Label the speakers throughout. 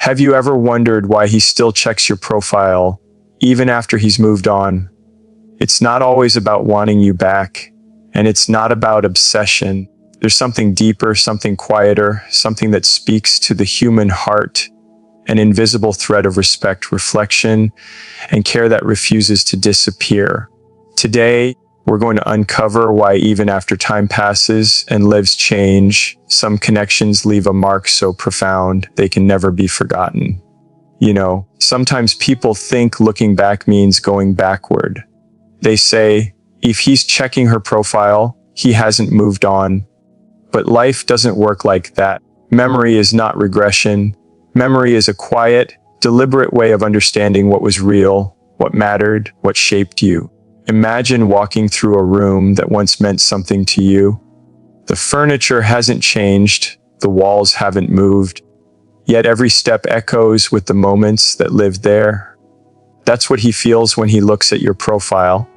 Speaker 1: Have you ever wondered why he still checks your profile, even after he's moved on? It's not always about wanting you back, and it's not about obsession. There's something deeper, something quieter, something that speaks to the human heart, an invisible thread of respect, reflection, and care that refuses to disappear. Today, we're going to uncover why even after time passes and lives change, some connections leave a mark so profound they can never be forgotten. You know, sometimes people think looking back means going backward. They say, if he's checking her profile, he hasn't moved on. But life doesn't work like that. Memory is not regression. Memory is a quiet, deliberate way of understanding what was real, what mattered, what shaped you. Imagine walking through a room that once meant something to you. The furniture hasn't changed, the walls haven't moved, yet every step echoes with the moments that lived there. That's what he feels when he looks at your profile.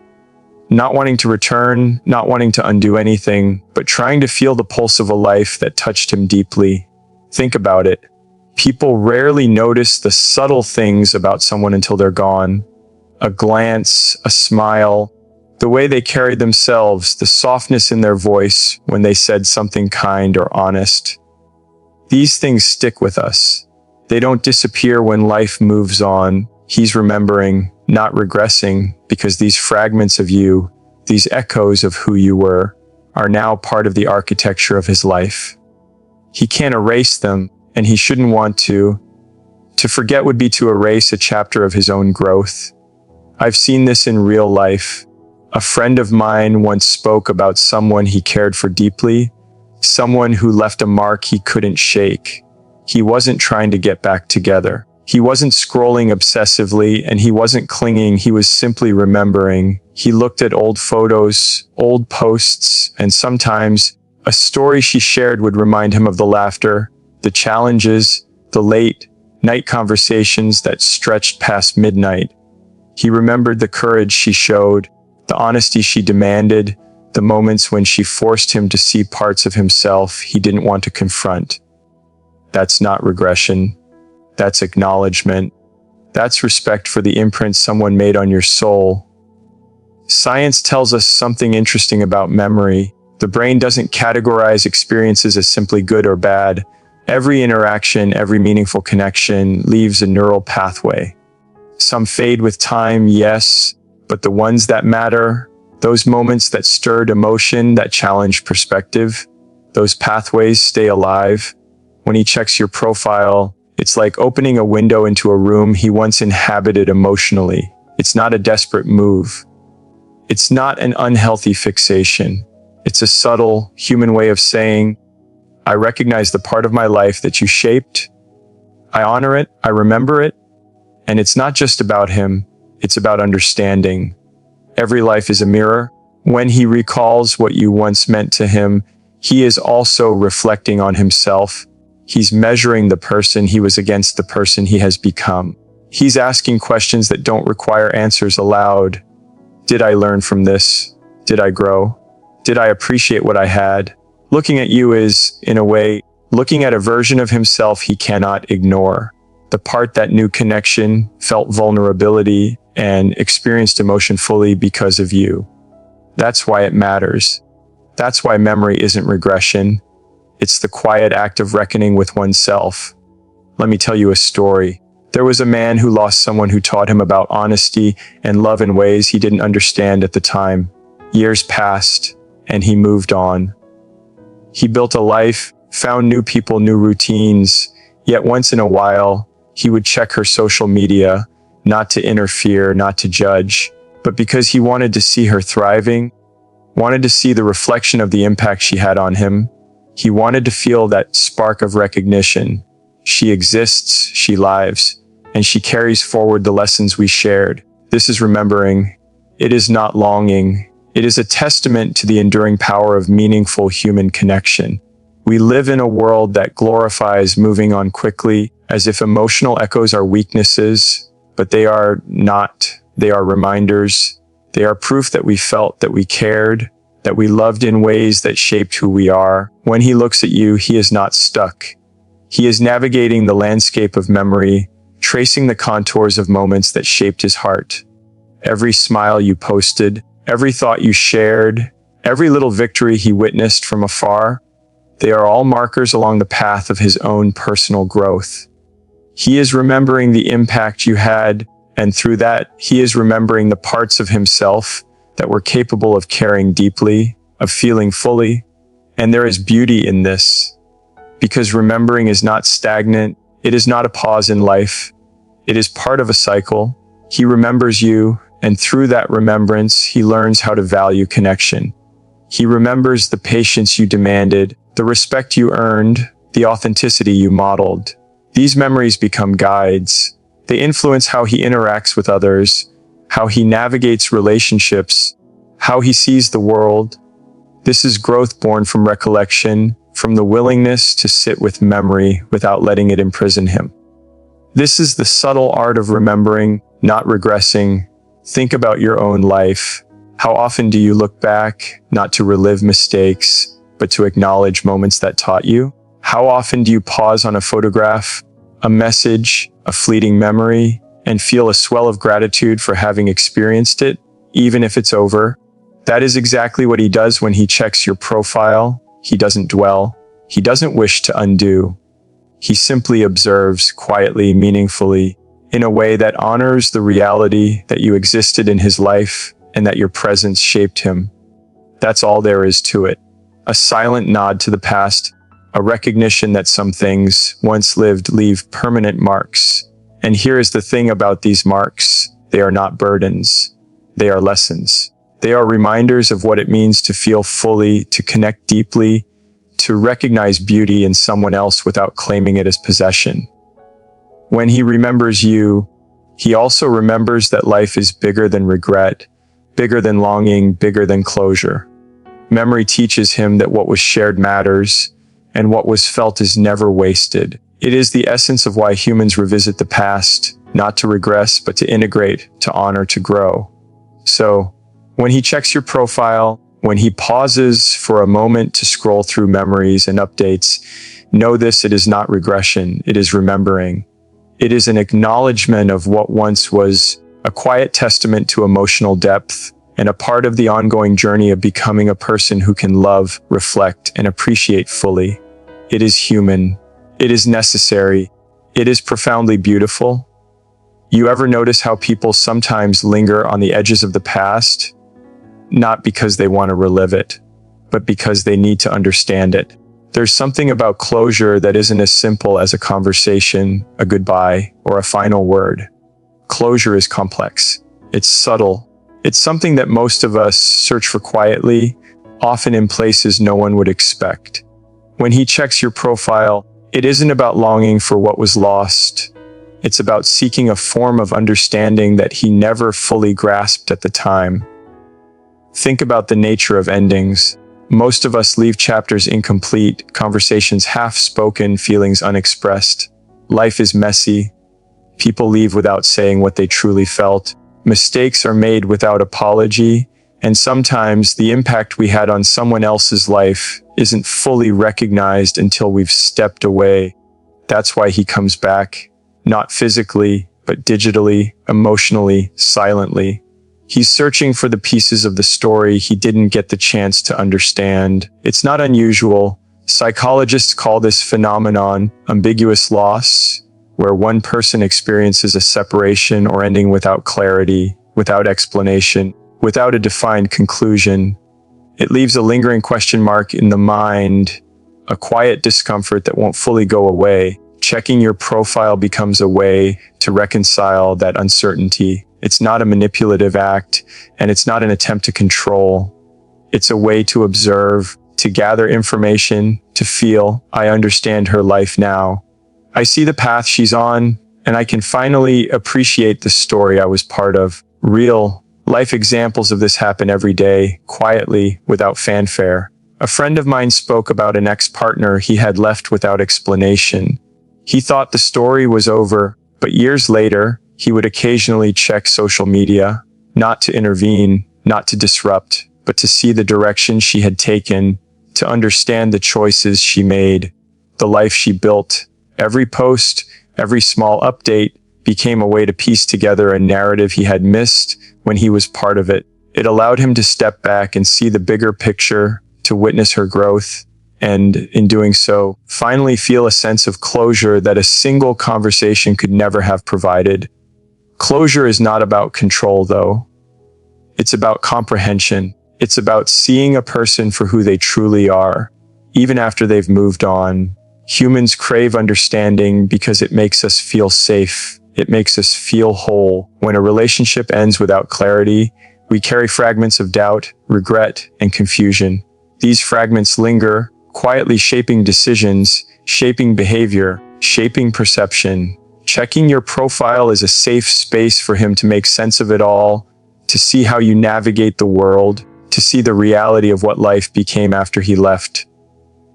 Speaker 1: Not wanting to return, not wanting to undo anything, but trying to feel the pulse of a life that touched him deeply. Think about it. People rarely notice the subtle things about someone until they're gone. A glance, a smile, the way they carried themselves, the softness in their voice when they said something kind or honest. These things stick with us. They don't disappear when life moves on. He's remembering, not regressing, because these fragments of you, these echoes of who you were, are now part of the architecture of his life. He can't erase them, and he shouldn't want to. To forget would be to erase a chapter of his own growth. I've seen this in real life. A friend of mine once spoke about someone he cared for deeply, someone who left a mark he couldn't shake. He wasn't trying to get back together. He wasn't scrolling obsessively, and he wasn't clinging. He was simply remembering. He looked at old photos, old posts, and sometimes a story she shared would remind him of the laughter, the challenges, the late night conversations that stretched past midnight. He remembered the courage she showed, the honesty she demanded, the moments when she forced him to see parts of himself he didn't want to confront. That's not regression. That's acknowledgement. That's respect for the imprint someone made on your soul. Science tells us something interesting about memory. The brain doesn't categorize experiences as simply good or bad. Every interaction, every meaningful connection leaves a neural pathway. Some fade with time, yes, but the ones that matter, those moments that stirred emotion, that challenged perspective, those pathways stay alive. When he checks your profile, it's like opening a window into a room he once inhabited emotionally. It's not a desperate move. It's not an unhealthy fixation. It's a subtle, human way of saying, I recognize the part of my life that you shaped. I honor it, I remember it. And it's not just about him, it's about understanding. Every life is a mirror. When he recalls what you once meant to him, he is also reflecting on himself. He's measuring the person he was against the person he has become. He's asking questions that don't require answers aloud. Did I learn from this? Did I grow? Did I appreciate what I had? Looking at you is, in a way, looking at a version of himself he cannot ignore. The part that knew connection, felt vulnerability, and experienced emotion fully because of you. That's why it matters. That's why memory isn't regression. It's the quiet act of reckoning with oneself. Let me tell you a story. There was a man who lost someone who taught him about honesty and love in ways he didn't understand at the time. Years passed, and he moved on. He built a life, found new people, new routines, yet once in a while, he would check her social media, not to interfere, not to judge, but because he wanted to see her thriving, wanted to see the reflection of the impact she had on him. He wanted to feel that spark of recognition. She exists, she lives, and she carries forward the lessons we shared. This is remembering. It is not longing. It is a testament to the enduring power of meaningful human connection. We live in a world that glorifies moving on quickly, as if emotional echoes are weaknesses, but they are not. They are reminders. They are proof that we felt, that we cared, that we loved in ways that shaped who we are. When he looks at you, he is not stuck. He is navigating the landscape of memory, tracing the contours of moments that shaped his heart. Every smile you posted, every thought you shared, every little victory he witnessed from afar, they are all markers along the path of his own personal growth. He is remembering the impact you had, and through that, he is remembering the parts of himself that were capable of caring deeply, of feeling fully. And there is beauty in this, because remembering is not stagnant. It is not a pause in life. It is part of a cycle. He remembers you, and through that remembrance, he learns how to value connection. He remembers the patience you demanded, the respect you earned, the authenticity you modeled. These memories become guides. They influence how he interacts with others, how he navigates relationships, how he sees the world. This is growth born from recollection, from the willingness to sit with memory without letting it imprison him. This is the subtle art of remembering, not regressing. Think about your own life. How often do you look back, not to relive mistakes, but to acknowledge moments that taught you? How often do you pause on a photograph, a message, a fleeting memory, and feel a swell of gratitude for having experienced it, even if it's over? That is exactly what he does when he checks your profile. He doesn't dwell. He doesn't wish to undo. He simply observes quietly, meaningfully, in a way that honors the reality that you existed in his life and that your presence shaped him. That's all there is to it. A silent nod to the past, a recognition that some things, once lived, leave permanent marks. And here is the thing about these marks. They are not burdens. They are lessons. They are reminders of what it means to feel fully, to connect deeply, to recognize beauty in someone else without claiming it as possession. When he remembers you, he also remembers that life is bigger than regret, bigger than longing, bigger than closure. Memory teaches him that what was shared matters, and what was felt is never wasted. It is the essence of why humans revisit the past, not to regress, but to integrate, to honor, to grow. So, when he checks your profile, when he pauses for a moment to scroll through memories and updates, know this: it is not regression, it is remembering. It is an acknowledgement of what once was, a quiet testament to emotional depth, and a part of the ongoing journey of becoming a person who can love, reflect, and appreciate fully. It is human. It is necessary. It is profoundly beautiful. You ever notice how people sometimes linger on the edges of the past? Not because they want to relive it, but because they need to understand it. There's something about closure that isn't as simple as a conversation, a goodbye, or a final word. Closure is complex. It's subtle. It's something that most of us search for quietly, often in places no one would expect. When he checks your profile, it isn't about longing for what was lost. It's about seeking a form of understanding that he never fully grasped at the time. Think about the nature of endings. Most of us leave chapters incomplete, conversations half-spoken, feelings unexpressed. Life is messy. People leave without saying what they truly felt. Mistakes are made without apology, and sometimes the impact we had on someone else's life isn't fully recognized until we've stepped away. That's why he comes back, not physically, but digitally, emotionally, silently. He's searching for the pieces of the story he didn't get the chance to understand. It's not unusual. Psychologists call this phenomenon ambiguous loss, where one person experiences a separation or ending without clarity, without explanation, without a defined conclusion. It leaves a lingering question mark in the mind, a quiet discomfort that won't fully go away. Checking your profile becomes a way to reconcile that uncertainty. It's not a manipulative act, and it's not an attempt to control. It's a way to observe, to gather information, to feel, I understand her life now. I see the path she's on, and I can finally appreciate the story I was part of. Real life examples of this happen every day, quietly, without fanfare. A friend of mine spoke about an ex-partner he had left without explanation. He thought the story was over, but years later, he would occasionally check social media, not to intervene, not to disrupt, but to see the direction she had taken, to understand the choices she made, the life she built. Every post, every small update became a way to piece together a narrative he had missed when he was part of it. It allowed him to step back and see the bigger picture, to witness her growth, and in doing so, finally feel a sense of closure that a single conversation could never have provided. Closure is not about control, though. It's about comprehension. It's about seeing a person for who they truly are, even after they've moved on. Humans crave understanding because it makes us feel safe. It makes us feel whole. When a relationship ends without clarity, we carry fragments of doubt, regret, and confusion. These fragments linger, quietly shaping decisions, shaping behavior, shaping perception. Checking your profile is a safe space for him to make sense of it all, to see how you navigate the world, to see the reality of what life became after he left.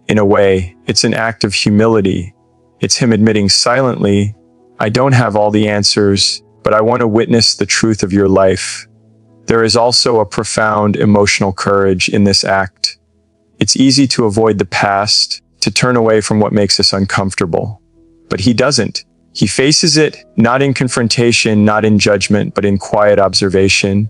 Speaker 1: In a way, it's an act of humility. It's him admitting silently, I don't have all the answers, but I want to witness the truth of your life. There is also a profound emotional courage in this act. It's easy to avoid the past, to turn away from what makes us uncomfortable. But he doesn't. He faces it, not in confrontation, not in judgment, but in quiet observation.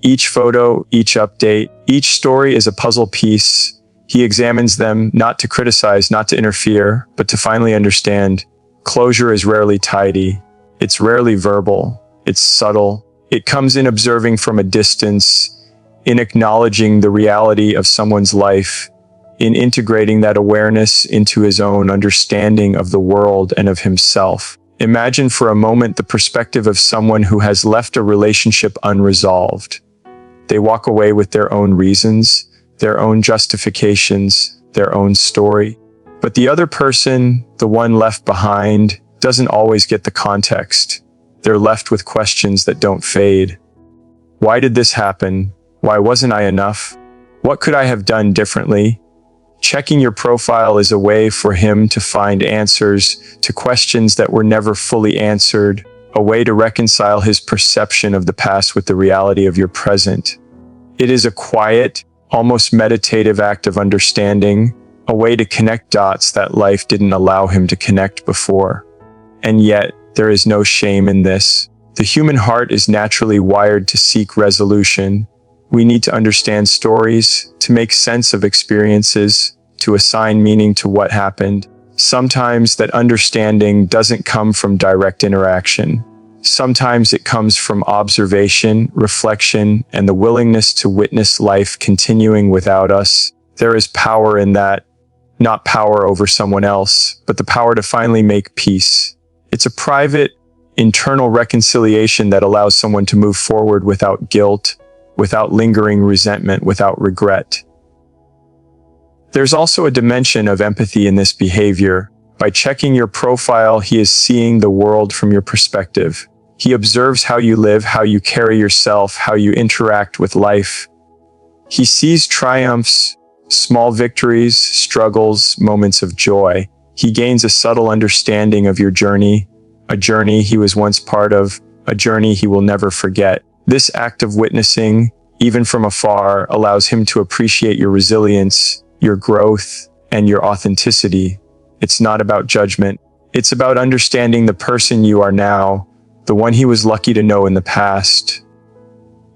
Speaker 1: Each photo, each update, each story is a puzzle piece. He examines them, not to criticize, not to interfere, but to finally understand. Closure is rarely tidy. It's rarely verbal. It's subtle. It comes in observing from a distance, in acknowledging the reality of someone's life, in integrating that awareness into his own understanding of the world and of himself. Imagine for a moment the perspective of someone who has left a relationship unresolved. They walk away with their own reasons, their own justifications, their own story. But the other person, the one left behind, doesn't always get the context. They're left with questions that don't fade. Why did this happen? Why wasn't I enough? What could I have done differently? Checking your profile is a way for him to find answers to questions that were never fully answered, a way to reconcile his perception of the past with the reality of your present. It is a quiet, almost meditative act of understanding, a way to connect dots that life didn't allow him to connect before. And yet, there is no shame in this. The human heart is naturally wired to seek resolution. We need to understand stories, to make sense of experiences, to assign meaning to what happened. Sometimes that understanding doesn't come from direct interaction. Sometimes it comes from observation, reflection, and the willingness to witness life continuing without us. There is power in that, not power over someone else, but the power to finally make peace. It's a private, internal reconciliation that allows someone to move forward without guilt, without lingering resentment, without regret. There's also a dimension of empathy in this behavior. By checking your profile, he is seeing the world from your perspective. He observes how you live, how you carry yourself, how you interact with life. He sees triumphs, small victories, struggles, moments of joy. He gains a subtle understanding of your journey, a journey he was once part of, a journey he will never forget. This act of witnessing, even from afar, allows him to appreciate your resilience, your growth, and your authenticity. It's not about judgment. It's about understanding the person you are now, the one he was lucky to know in the past.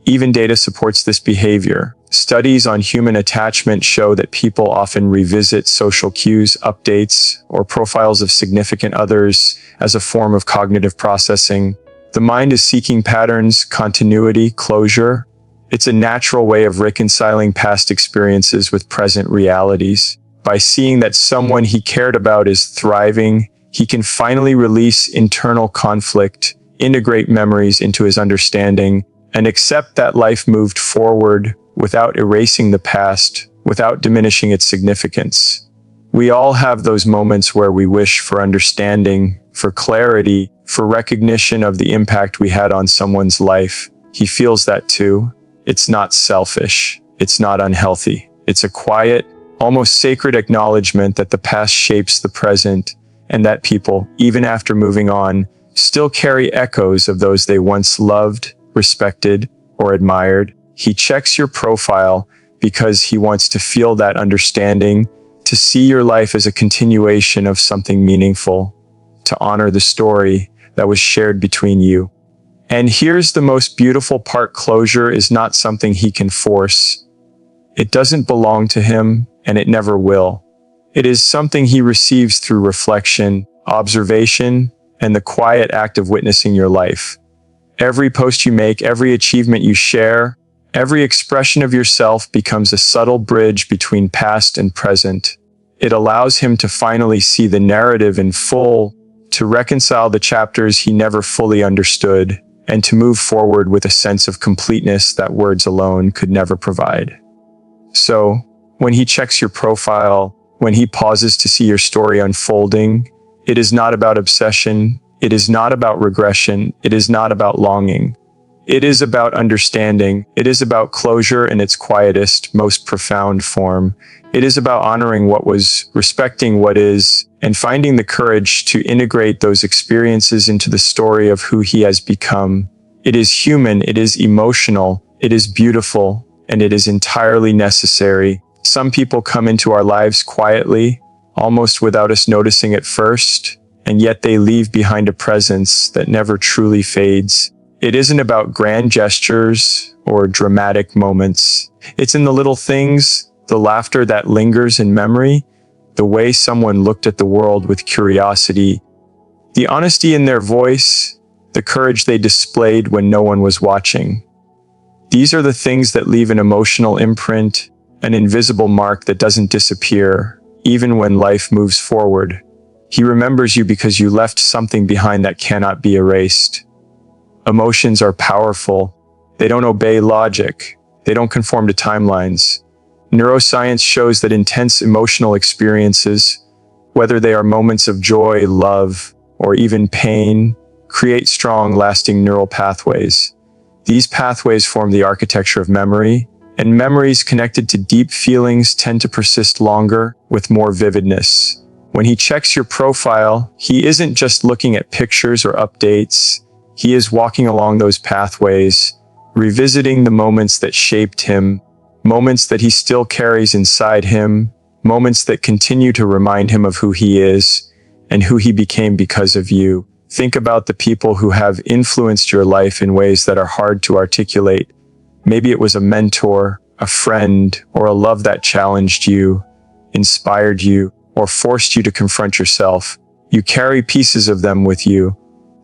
Speaker 1: Even data supports this behavior. Studies on human attachment show that people often revisit social cues, updates, or profiles of significant others as a form of cognitive processing. The mind is seeking patterns, continuity, closure. It's a natural way of reconciling past experiences with present realities. By seeing that someone he cared about is thriving, he can finally release internal conflict, integrate memories into his understanding, and accept that life moved forward without erasing the past, without diminishing its significance. We all have those moments where we wish for understanding, for clarity, for recognition of the impact we had on someone's life. He feels that too. It's not selfish. It's not unhealthy. It's a quiet, almost sacred acknowledgement that the past shapes the present, and that people, even after moving on, still carry echoes of those they once loved, respected, or admired. He checks your profile because he wants to feel that understanding, to see your life as a continuation of something meaningful. to honor the story that was shared between you. And here's the most beautiful part: closure is not something he can force. It doesn't belong to him, and it never will. It is something he receives through reflection, observation, and the quiet act of witnessing your life. Every post you make, every achievement you share, every expression of yourself becomes a subtle bridge between past and present. It allows him to finally see the narrative in full, to reconcile the chapters he never fully understood, and to move forward with a sense of completeness that words alone could never provide. So, when he checks your profile, when he pauses to see your story unfolding, it is not about obsession, it is not about regression, it is not about longing. It is about understanding, it is about closure in its quietest, most profound form. It is about honoring what was, respecting what is, and finding the courage to integrate those experiences into the story of who he has become. It is human, it is emotional, it is beautiful, and it is entirely necessary. Some people come into our lives quietly, almost without us noticing at first, and yet they leave behind a presence that never truly fades. It isn't about grand gestures or dramatic moments. It's in the little things, the laughter that lingers in memory, the way someone looked at the world with curiosity, the honesty in their voice, the courage they displayed when no one was watching. These are the things that leave an emotional imprint, an invisible mark that doesn't disappear, even when life moves forward. He remembers you because you left something behind that cannot be erased. Emotions are powerful. They don't obey logic. They don't conform to timelines. Neuroscience shows that intense emotional experiences, whether they are moments of joy, love, or even pain, create strong, lasting neural pathways. These pathways form the architecture of memory, and memories connected to deep feelings tend to persist longer, with more vividness. When he checks your profile, he isn't just looking at pictures or updates. He is walking along those pathways, revisiting the moments that shaped him, moments that he still carries inside him, moments that continue to remind him of who he is and who he became because of you. Think about the people who have influenced your life in ways that are hard to articulate. Maybe it was a mentor, a friend, or a love that challenged you, inspired you, or forced you to confront yourself. You carry pieces of them with you.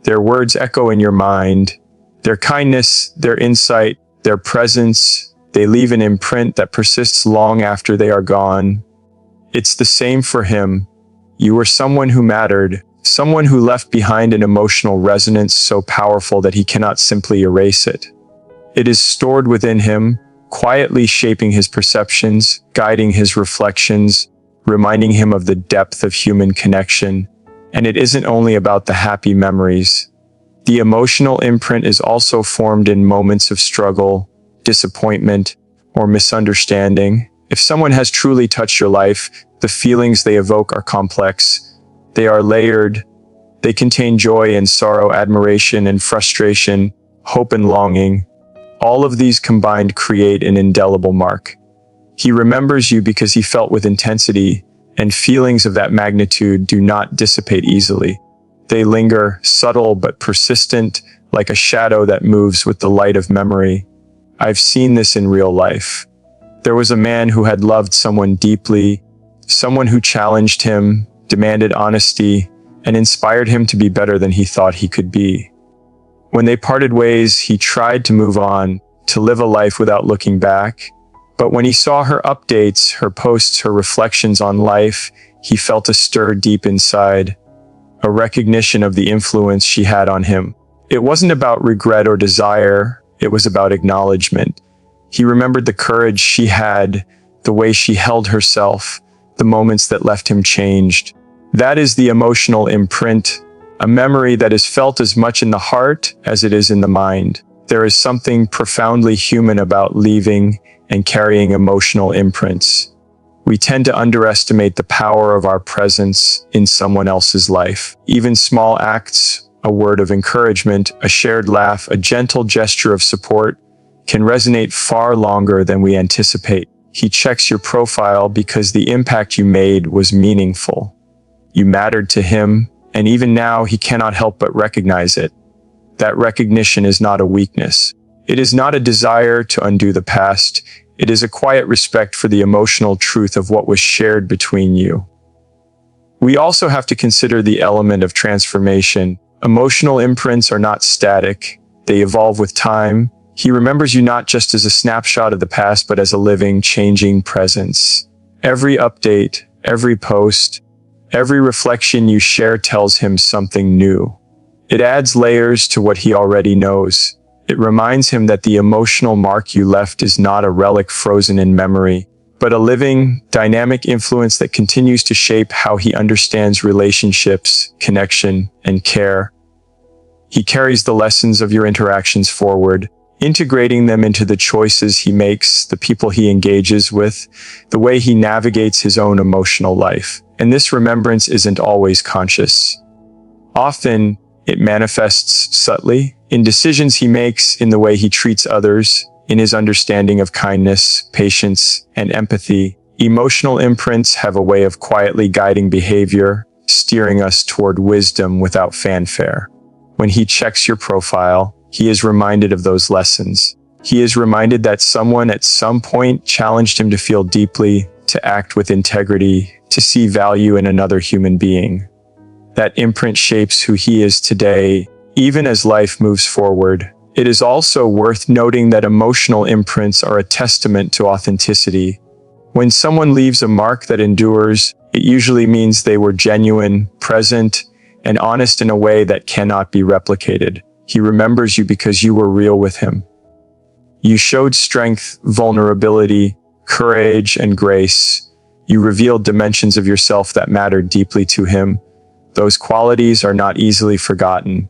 Speaker 1: Their words echo in your mind. Their kindness, their insight, their presence, they leave an imprint that persists long after they are gone. It's the same for him. You were someone who mattered, someone who left behind an emotional resonance so powerful that he cannot simply erase it. It is stored within him, quietly shaping his perceptions, guiding his reflections, reminding him of the depth of human connection. And it isn't only about the happy memories. The emotional imprint is also formed in moments of struggle, disappointment, or misunderstanding. If someone has truly touched your life, the feelings they evoke are complex. They are layered. They contain joy and sorrow, admiration and frustration, hope and longing. All of these combined create an indelible mark. He remembers you because he felt with intensity, and feelings of that magnitude do not dissipate easily. They linger, subtle but persistent, like a shadow that moves with the light of memory. I've seen this in real life. There was a man who had loved someone deeply, someone who challenged him, demanded honesty, and inspired him to be better than he thought he could be. When they parted ways, he tried to move on, to live a life without looking back. But when he saw her updates, her posts, her reflections on life, he felt a stir deep inside, a recognition of the influence she had on him. It wasn't about regret or desire, it was about acknowledgement. He remembered the courage she had, the way she held herself, the moments that left him changed. That is the emotional imprint, a memory that is felt as much in the heart as it is in the mind. There is something profoundly human about leaving and carrying emotional imprints. We tend to underestimate the power of our presence in someone else's life. Even small acts, a word of encouragement, a shared laugh, a gentle gesture of support, can resonate far longer than we anticipate. He checks your profile because the impact you made was meaningful. You mattered to him, and even now he cannot help but recognize it. That recognition is not a weakness. It is not a desire to undo the past. It is a quiet respect for the emotional truth of what was shared between you. We also have to consider the element of transformation. Emotional imprints are not static. They evolve with time. He remembers you not just as a snapshot of the past, but as a living, changing presence. Every update, every post, every reflection you share tells him something new. It adds layers to what he already knows. It reminds him that the emotional mark you left is not a relic frozen in memory, but a living, dynamic influence that continues to shape how he understands relationships, connection, and care. He carries the lessons of your interactions forward, integrating them into the choices he makes, the people he engages with, the way he navigates his own emotional life. And this remembrance isn't always conscious. Often, it manifests subtly in decisions he makes, in the way he treats others, in his understanding of kindness, patience, and empathy. Emotional imprints have a way of quietly guiding behavior, steering us toward wisdom without fanfare. When he checks your profile, he is reminded of those lessons. He is reminded that someone at some point challenged him to feel deeply, to act with integrity, to see value in another human being. That imprint shapes who he is today, even as life moves forward. It is also worth noting that emotional imprints are a testament to authenticity. When someone leaves a mark that endures, it usually means they were genuine, present, and honest in a way that cannot be replicated. He remembers you because you were real with him. You showed strength, vulnerability, courage, and grace. You revealed dimensions of yourself that mattered deeply to him. Those qualities are not easily forgotten.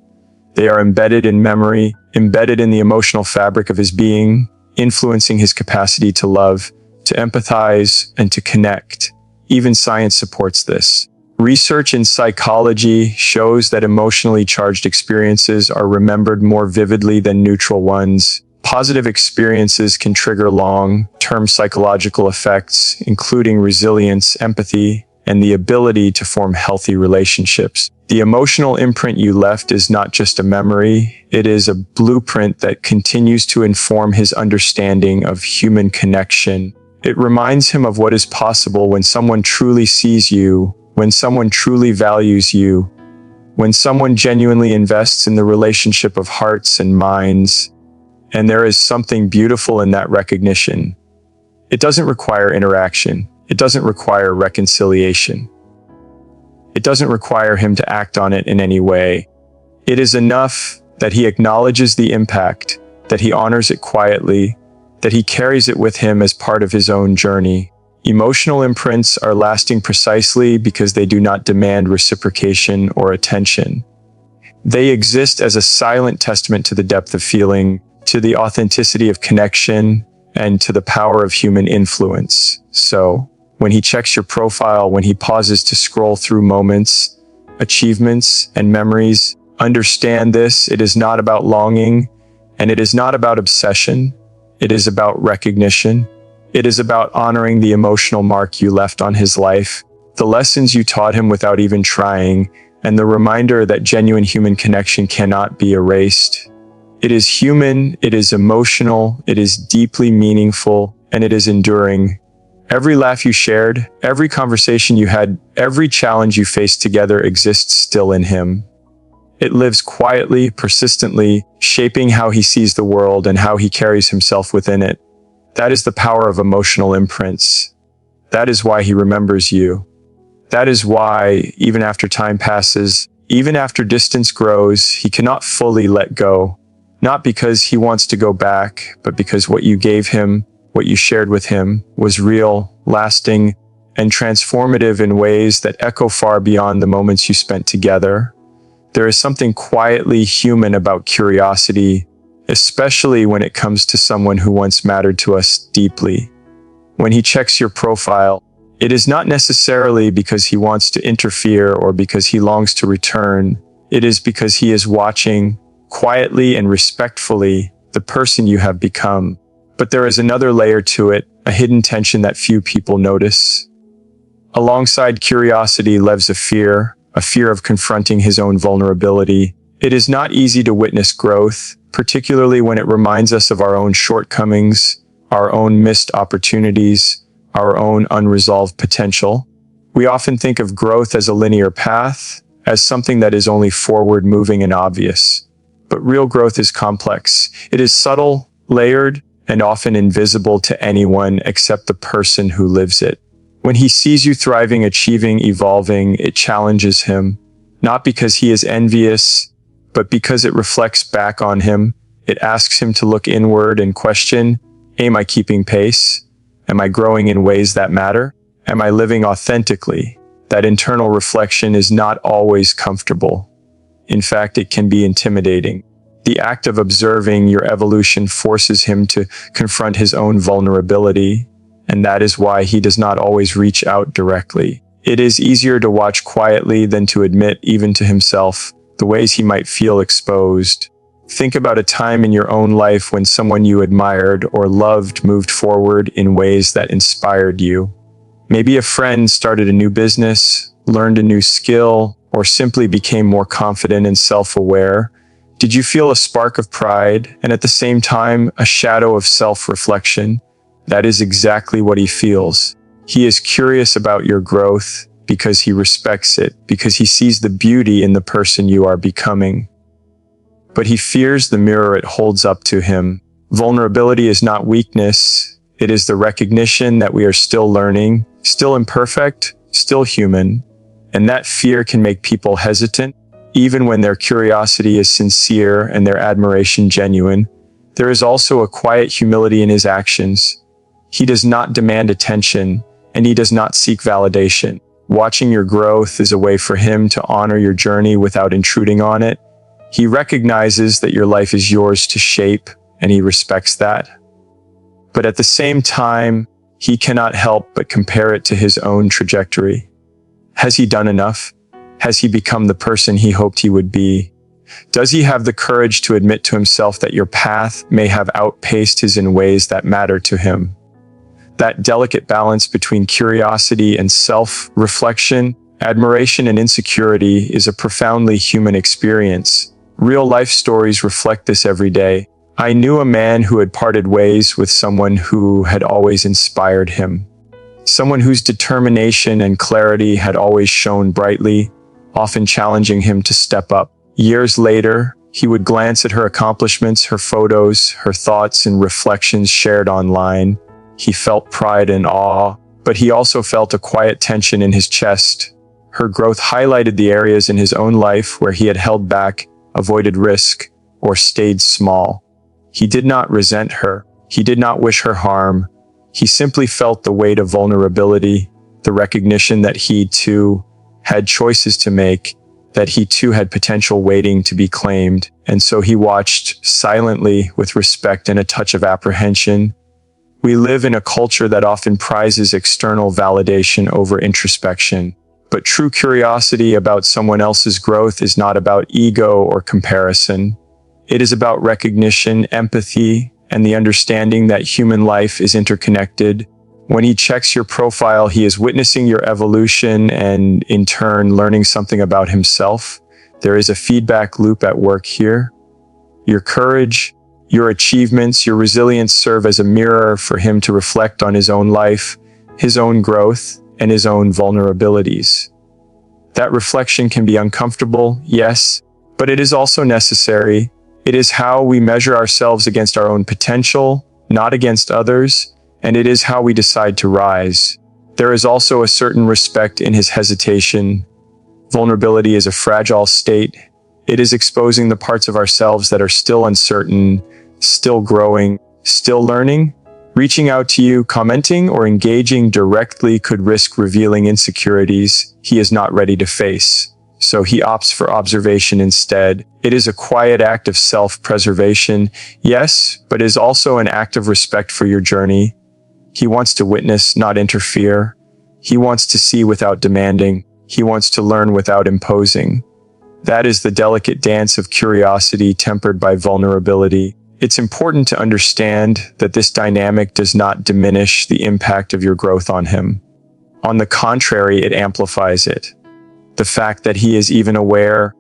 Speaker 1: They are embedded in memory, embedded in the emotional fabric of his being, influencing his capacity to love, to empathize, and to connect. Even science supports this. Research in psychology shows that emotionally charged experiences are remembered more vividly than neutral ones. Positive experiences can trigger long-term psychological effects, including resilience, empathy, and the ability to form healthy relationships. The emotional imprint you left is not just a memory, it is a blueprint that continues to inform his understanding of human connection. It reminds him of what is possible when someone truly sees you, when someone truly values you, when someone genuinely invests in the relationship of hearts and minds. And there is something beautiful in that recognition. It doesn't require interaction. It doesn't require reconciliation. It doesn't require him to act on it in any way. It is enough that he acknowledges the impact, that he honors it quietly, that he carries it with him as part of his own journey. Emotional imprints are lasting precisely because they do not demand reciprocation or attention. They exist as a silent testament to the depth of feeling, to the authenticity of connection, and to the power of human influence. So, when he checks your profile, when he pauses to scroll through moments, achievements, and memories, understand this: it is not about longing, and it is not about obsession. It is about recognition. It is about honoring the emotional mark you left on his life, the lessons you taught him without even trying, and the reminder that genuine human connection cannot be erased. It is human, it is emotional, it is deeply meaningful, and it is enduring. Every laugh you shared, every conversation you had, every challenge you faced together exists still in him. It lives quietly, persistently, shaping how he sees the world and how he carries himself within it. That is the power of emotional imprints. That is why he remembers you. That is why, even after time passes, even after distance grows, he cannot fully let go. Not because he wants to go back, but because what you gave him, what you shared with him, was real, lasting, and transformative in ways that echo far beyond the moments you spent together. There is something quietly human about curiosity, especially when it comes to someone who once mattered to us deeply. When he checks your profile, it is not necessarily because he wants to interfere or because he longs to return. It is because he is watching, quietly and respectfully, the person you have become. But there is another layer to it, a hidden tension that few people notice. Alongside curiosity lives a a fear of confronting his own vulnerability. It is not easy to witness growth, particularly when it reminds us of our own shortcomings, our own missed opportunities, our own unresolved potential. We often think of growth as a linear path, as something that is only forward moving and obvious. But real growth is complex. It is subtle, layered, and often invisible to anyone except the person who lives it. When he sees you thriving, achieving, evolving, it challenges him, not because he is envious, but because it reflects back on him. It asks him to look inward and question, am I keeping pace? Am I growing in ways that matter? Am I living authentically? That internal reflection is not always comfortable. In fact, it can be intimidating. The act of observing your evolution forces him to confront his own vulnerability, and that is why he does not always reach out directly. It is easier to watch quietly than to admit, even to himself, the ways he might feel exposed. Think about a time in your own life when someone you admired or loved moved forward in ways that inspired you. Maybe a friend started a new business, learned a new skill, or simply became more confident and self-aware. Did you feel a spark of pride and at the same time a shadow of self-reflection? That is exactly what he feels. He is curious about your growth because he respects it, because he sees the beauty in the person you are becoming. But he fears the mirror it holds up to him. Vulnerability is not weakness. It is the recognition that we are still learning, still imperfect, still human. And that fear can make people hesitant, even when their curiosity is sincere and their admiration genuine. There is also a quiet humility in his actions. He does not demand attention, and he does not seek validation. Watching your growth is a way for him to honor your journey without intruding on it. He recognizes that your life is yours to shape, and he respects that. But at the same time, he cannot help but compare it to his own trajectory. Has he done enough? Has he become the person he hoped he would be? Does he have the courage to admit to himself that your path may have outpaced his in ways that matter to him? That delicate balance between curiosity and self-reflection, admiration and insecurity is a profoundly human experience. Real life stories reflect this every day. I knew a man who had parted ways with someone who had always inspired him. Someone whose determination and clarity had always shone brightly, often challenging him to step up. Years later, he would glance at her accomplishments, her photos, her thoughts and reflections shared online. He felt pride and awe, but he also felt a quiet tension in his chest. Her growth highlighted the areas in his own life where he had held back, avoided risk, or stayed small. He did not resent her. He did not wish her harm. He simply felt the weight of vulnerability, the recognition that he too had choices to make, that he too had potential waiting to be claimed. And so he watched silently with respect and a touch of apprehension. We live in a culture that often prizes external validation over introspection. But true curiosity about someone else's growth is not about ego or comparison. It is about recognition, empathy, and the understanding that human life is interconnected. When he checks your profile, he is witnessing your evolution and, in turn, learning something about himself. There is a feedback loop at work here. Your courage, your achievements, your resilience serve as a mirror for him to reflect on his own life, his own growth, and his own vulnerabilities. That reflection can be uncomfortable, yes, but it is also necessary. It is how we measure ourselves against our own potential, not against others, and it is how we decide to rise. There is also a certain respect in his hesitation. Vulnerability is a fragile state. It is exposing the parts of ourselves that are still uncertain, still growing, still learning. Reaching out to you, commenting, or engaging directly could risk revealing insecurities he is not ready to face. So he opts for observation instead. It is a quiet act of self-preservation, yes, but is also an act of respect for your journey. He wants to witness, not interfere. He wants to see without demanding. He wants to learn without imposing. That is the delicate dance of curiosity tempered by vulnerability. It's important to understand that this dynamic does not diminish the impact of your growth on him. On the contrary, it amplifies it. The fact that he is even aware,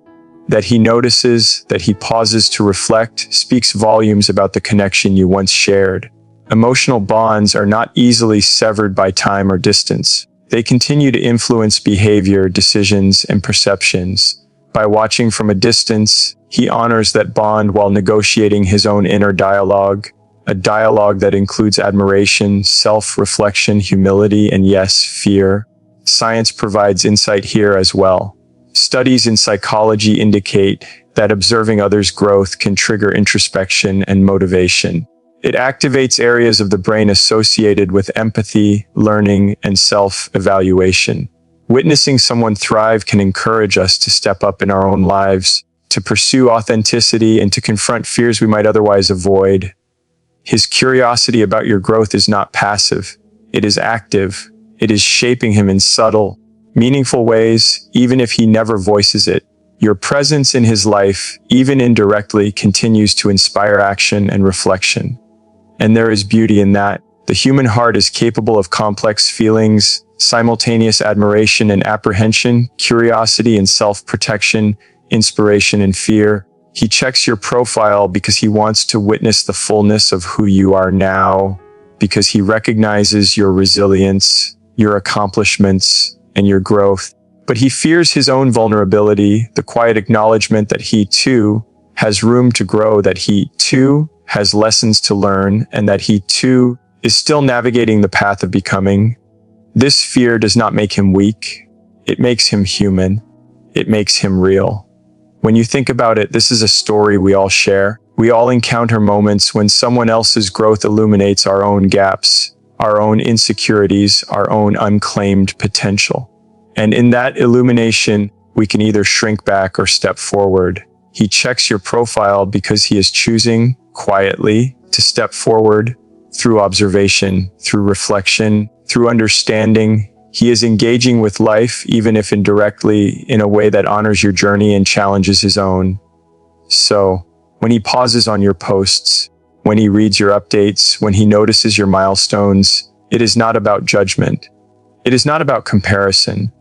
Speaker 1: that he notices, that he pauses to reflect, speaks volumes about the connection you once shared. Emotional bonds are not easily severed by time or distance. They continue to influence behavior, decisions, and perceptions. By watching from a distance, he honors that bond while negotiating his own inner dialogue, a dialogue that includes admiration, self-reflection, humility, and yes, fear. Science provides insight here as well. Studies in psychology indicate that observing others' growth can trigger introspection and motivation. It activates areas of the brain associated with empathy, learning, and self-evaluation. Witnessing someone thrive can encourage us to step up in our own lives, to pursue authenticity, and to confront fears we might otherwise avoid. His curiosity about your growth is not passive. It is active. It is shaping him in subtle, meaningful ways, even if he never voices it. Your presence in his life, even indirectly, continues to inspire action and reflection. And there is beauty in that. The human heart is capable of complex feelings, simultaneous admiration and apprehension, curiosity and self-protection, inspiration and fear. He checks your profile because he wants to witness the fullness of who you are now, because he recognizes your resilience, your accomplishments, and your growth. But he fears his own vulnerability, the quiet acknowledgement that he too has room to grow, that he too has lessons to learn, and that he too is still navigating the path of becoming. This fear does not make him weak. It makes him human. It makes him real. When you think about it, this is a story we all share. We all encounter moments when someone else's growth illuminates our own gaps, our own insecurities, our own unclaimed potential. And in that illumination, we can either shrink back or step forward. He checks your profile because he is choosing, quietly, to step forward through observation, through reflection, through understanding. He is engaging with life, even if indirectly, in a way that honors your journey and challenges his own. So, when he pauses on your posts, when he reads your updates, when he notices your milestones, it is not about judgment. It is not about comparison.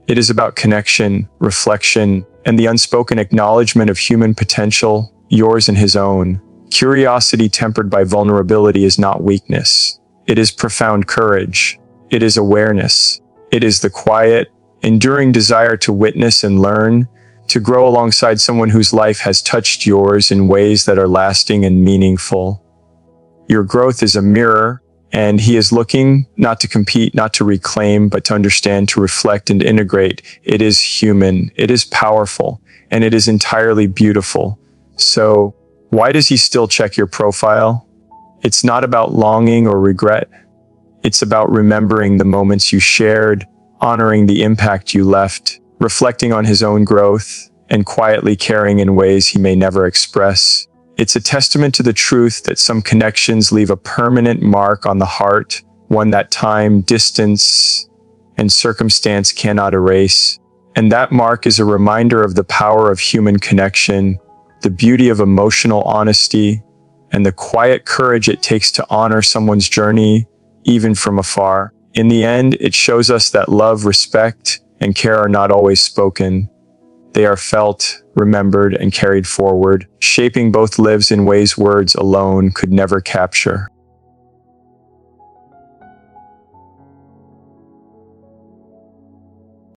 Speaker 1: It is about connection, reflection, and the unspoken acknowledgement of human potential, yours and his own. Curiosity tempered by vulnerability is not weakness. It is profound courage. It is awareness. It is the quiet, enduring desire to witness and learn, to grow alongside someone whose life has touched yours in ways that are lasting and meaningful. Your growth is a mirror, and he is looking not to compete, not to reclaim, but to understand, to reflect, and to integrate. It is human, it is powerful, and it is entirely beautiful. So, why does he still check your profile? It's not about longing or regret. It's about remembering the moments you shared, honoring the impact you left, reflecting on his own growth, and quietly caring in ways he may never express. It's a testament to the truth that some connections leave a permanent mark on the heart, one that time, distance, and circumstance cannot erase. And that mark is a reminder of the power of human connection, the beauty of emotional honesty, and the quiet courage it takes to honor someone's journey, even from afar. In the end, it shows us that love, respect, and care are not always spoken. They are felt, remembered, and carried forward, shaping both lives in ways words alone could never capture.